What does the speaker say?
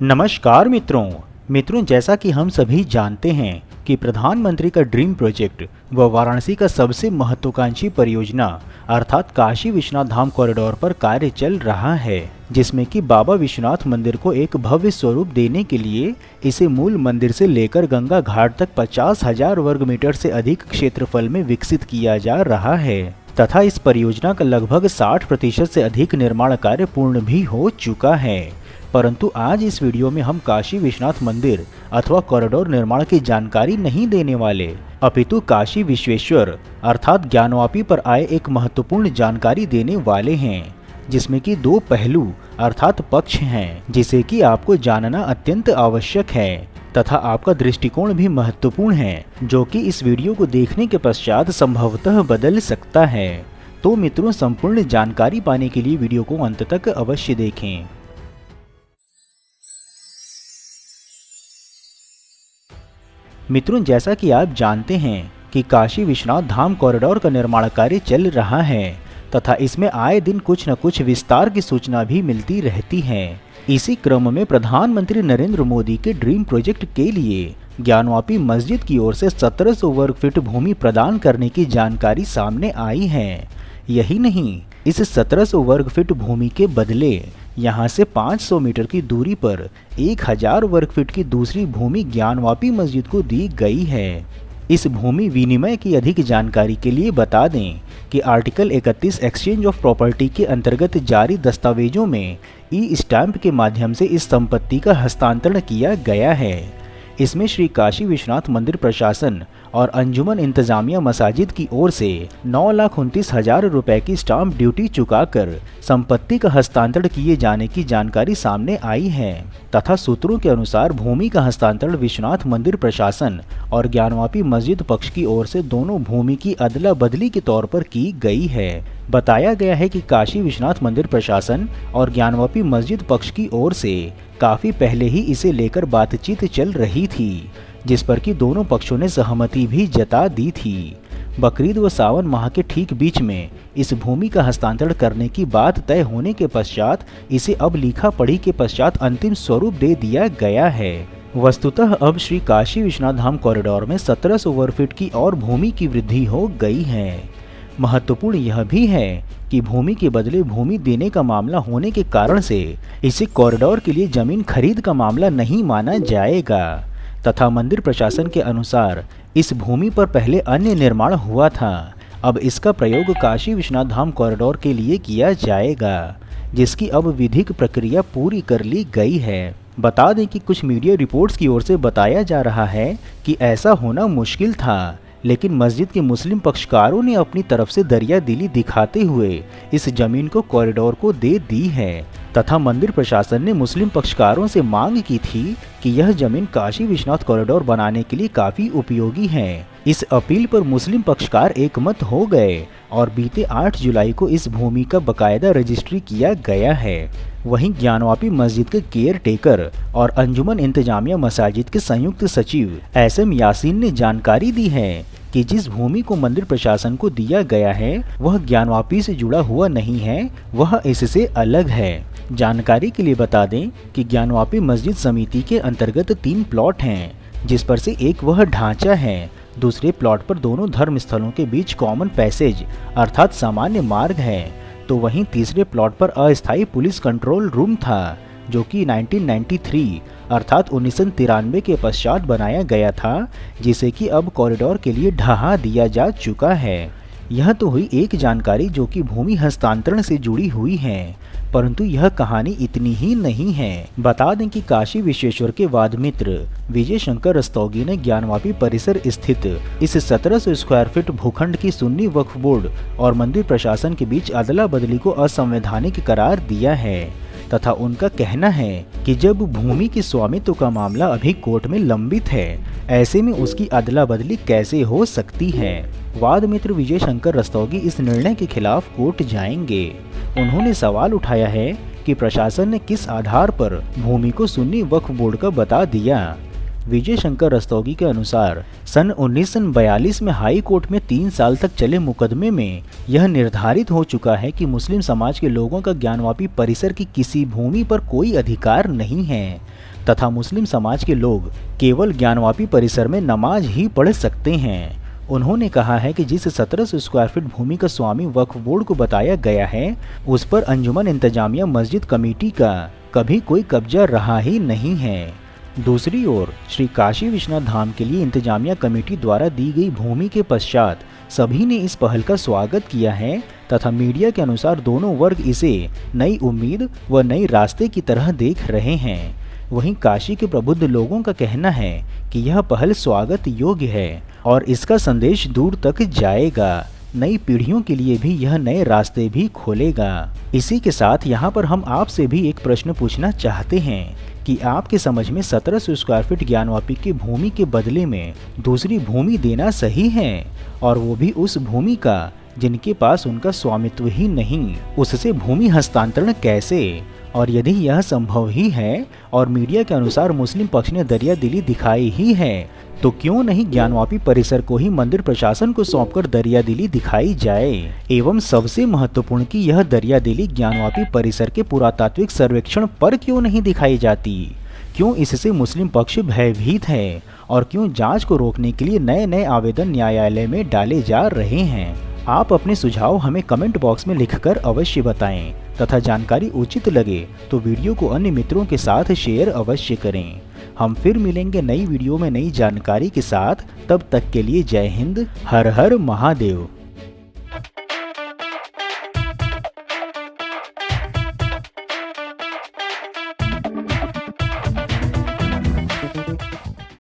नमस्कार मित्रों, जैसा कि हम सभी जानते हैं कि प्रधानमंत्री का ड्रीम प्रोजेक्ट व वाराणसी का सबसे महत्वाकांक्षी परियोजना अर्थात काशी विश्वनाथ धाम कॉरिडोर पर कार्य चल रहा है, जिसमें कि बाबा विश्वनाथ मंदिर को एक भव्य स्वरूप देने के लिए इसे मूल मंदिर से लेकर गंगा घाट तक 50,000 वर्ग मीटर से अधिक क्षेत्रफल में विकसित किया जा रहा है तथा इस परियोजना का लगभग 60% से अधिक निर्माण कार्य पूर्ण भी हो चुका है। परंतु आज इस वीडियो में हम काशी विश्वनाथ मंदिर अथवा कॉरिडोर निर्माण की जानकारी नहीं देने वाले, अपितु काशी विश्वेश्वर अर्थात ज्ञानवापी पर आए एक महत्वपूर्ण जानकारी देने वाले हैं, जिसमें कि दो पहलू अर्थात पक्ष हैं, जिसे कि आपको जानना अत्यंत आवश्यक है तथा आपका दृष्टिकोण भी महत्वपूर्ण है, जो कि इस वीडियो को देखने के पश्चात संभवतः बदल सकता है। तो मित्रों, संपूर्ण जानकारी पाने के लिए वीडियो को अंत तक अवश्य देखें। मित्रों, जैसा कि आप जानते हैं कि काशी विश्वनाथ धाम कॉरिडोर का निर्माण कार्य चल रहा है तथा इसमें आए दिन कुछ न कुछ विस्तार की सूचना भी मिलती रहती है। इसी क्रम में प्रधानमंत्री नरेंद्र मोदी के ड्रीम प्रोजेक्ट के लिए ज्ञानवापी मस्जिद की ओर से 1700 वर्ग फीट भूमि प्रदान करने की जानकारी सामने आई है। यही नहीं, इस 1700 वर्ग फीट भूमि के बदले यहाँ से 500 मीटर की दूरी पर 1000 वर्ग फीट की दूसरी भूमि ज्ञानवापी मस्जिद को दी गई है। इस भूमि विनिमय की अधिक जानकारी के लिए बता दें कि आर्टिकल 31 एक्सचेंज ऑफ प्रॉपर्टी के अंतर्गत जारी दस्तावेजों में ई स्टैंप के माध्यम से इस संपत्ति का हस्तांतरण किया गया है। इसमें श्री काशी विश्वनाथ मंदिर प्रशासन और अंजुमन इंतजामिया मसाजिद की ओर से 9,29,000 रुपए की स्टाम्प ड्यूटी चुकाकर संपत्ति का हस्तांतरण किए जाने की जानकारी सामने आई है तथा सूत्रों के अनुसार भूमि का हस्तांतरण विश्वनाथ मंदिर प्रशासन और ज्ञानवापी मस्जिद पक्ष की ओर से दोनों भूमि की अदला बदली के तौर पर की गई है। बताया गया है कि काशी विश्वनाथ मंदिर प्रशासन और ज्ञानवापी मस्जिद पक्ष की ओर से काफी पहले ही इसे लेकर बातचीत चल रही थी, जिस पर कि दोनों पक्षों ने सहमति भी जता दी थी। बकरीद व सावन माह के ठीक बीच में इस भूमि का हस्तांतरण करने की बात तय होने के पश्चात इसे अब लिखा पढ़ी के पश्चात अंतिम स्वरूप दे दिया गया है। वस्तुतः अब श्री काशी विश्वनाथ धाम कॉरिडोर में 1700 वर्ग फीट की और भूमि की वृद्धि हो गई है। महत्वपूर्ण यह भी है कि भूमि के बदले भूमि देने का मामला होने के कारण से इसे कॉरिडोर के लिए जमीन खरीद का मामला नहीं माना जाएगा तथा मंदिर प्रशासन के अनुसार इस भूमि पर पहले अन्य निर्माण हुआ था। अब इसका प्रयोग काशी विश्वनाथ धाम कॉरिडोर के लिए किया जाएगा, जिसकी अब विधिक प्रक्रिया पूरी कर ली गई है। बता दें कि कुछ मीडिया रिपोर्ट्स की ओर से बताया जा रहा है कि ऐसा होना मुश्किल था, लेकिन मस्जिद के मुस्लिम पक्षकारों ने अपनी तरफ से दरिया दिली दिखाते हुए इस जमीन को कॉरिडोर को दे दी है तथा मंदिर प्रशासन ने मुस्लिम पक्षकारों से मांग की थी कि यह जमीन काशी विश्वनाथ कॉरिडोर बनाने के लिए काफी उपयोगी है। इस अपील पर मुस्लिम पक्षकार एकमत हो गए और बीते 8 जुलाई को इस भूमि का बकायदा रजिस्ट्री किया गया है। वहीं ज्ञानवापी मस्जिद के केयर टेकर और अंजुमन इंतजामिया मसाजिद के संयुक्त सचिव SM यासीन ने जानकारी दी है कि जिस भूमि को मंदिर प्रशासन को दिया गया है वह ज्ञानवापी से जुड़ा हुआ नहीं है, वह इससे अलग है। जानकारी के लिए बता दें कि ज्ञानवापी मस्जिद समिति के अंतर्गत 3 प्लॉट हैं, जिस पर से एक वह ढांचा है, दूसरे प्लॉट पर दोनों धर्म स्थलों के बीच कॉमन पैसेज अर्थात सामान्य मार्ग है, तो वहीं तीसरे प्लॉट पर अस्थायी पुलिस कंट्रोल रूम था, जो कि 1993 अर्थात 1993 के पश्चात बनाया गया था, जिसे कि अब कॉरिडोर के लिए ढहा दिया जा चुका है। यह तो हुई एक जानकारी जो कि भूमि हस्तांतरण से जुड़ी हुई है, परंतु यह कहानी इतनी ही नहीं है। बता दें कि काशी विश्वेश्वर के वाद मित्र विजय शंकर रस्तोगी ने ज्ञानवापी परिसर स्थित इस 1700 स्क्वायर फीट भूखंड की सुन्नी वक्फ बोर्ड और मंदिर प्रशासन के बीच अदला बदली को असंवैधानिक करार दिया है तथा उनका कहना है कि जब भूमि के स्वामित्व का मामला अभी कोर्ट में लंबित है, ऐसे में उसकी अदला बदली कैसे हो सकती है। वाद मित्र विजय शंकर रस्तोगी इस निर्णय के खिलाफ कोर्ट जाएंगे। उन्होंने सवाल उठाया है कि प्रशासन ने किस आधार पर भूमि को सुन्नी वक्फ बोर्ड का बता दिया। विजय शंकर रस्तोगी के अनुसार सन 1942 में हाई कोर्ट में 3 साल तक चले मुकदमे में यह निर्धारित हो चुका है कि मुस्लिम समाज के लोगों का ज्ञानवापी परिसर की किसी भूमि पर कोई अधिकार नहीं है। तथा मुस्लिम समाज के लोग केवल ज्ञानवापी परिसर में नमाज ही पढ़ सकते हैं। उन्होंने कहा है कि जिस 1700 स्क्वायर फीट भूमि का स्वामी वक्फ बोर्ड को बताया गया है, उस पर अंजुमन इंतजामिया मस्जिद कमेटी का कभी कोई कब्जा रहा ही नहीं है। दूसरी ओर श्री काशी विश्वनाथ धाम के लिए इंतजामिया कमेटी द्वारा दी गई भूमि के पश्चात सभी ने इस पहल का स्वागत किया है तथा मीडिया के अनुसार दोनों वर्ग इसे नई उम्मीद व नए रास्ते की तरह देख रहे हैं। वहीं काशी के प्रबुद्ध लोगों का कहना है कि यह पहल स्वागत योग्य है और इसका संदेश दूर तक जाएगा। नई पीढ़ियों के लिए भी यह नए रास्ते भी खोलेगा। इसी के साथ यहाँ पर हम आपसे भी एक प्रश्न पूछना चाहते हैं कि आपके समझ में 1700 स्क्वायर फीट ज्ञानवापी की भूमि के बदले में दूसरी भूमि देना सही है, और वो भी उस भूमि का जिनके पास उनका स्वामित्व ही नहीं, उससे भूमि हस्तांतरण कैसे? और यदि यह संभव ही है और मीडिया के अनुसार मुस्लिम पक्ष ने दरियादिली दिखाई ही है, तो क्यों नहीं ज्ञानवापी परिसर को ही मंदिर प्रशासन को सौंपकर दरियादिली दिखाई जाए? एवं सबसे महत्वपूर्ण कि यह दरियादिली ज्ञानवापी परिसर के पुरातात्विक सर्वेक्षण पर क्यों नहीं दिखाई जाती? क्यों इससे मुस्लिम पक्ष भयभीत है और क्यों जांच को रोकने के लिए नए नए आवेदन न्यायालय में डाले जा रहे हैं? आप अपने सुझाव हमें कमेंट बॉक्स में लिखकर अवश्य बताएं तथा जानकारी उचित लगे तो वीडियो को अन्य मित्रों के साथ शेयर अवश्य करें। हम फिर मिलेंगे नई वीडियो में नई जानकारी के साथ। तब तक के लिए जय हिंद, हर हर महादेव।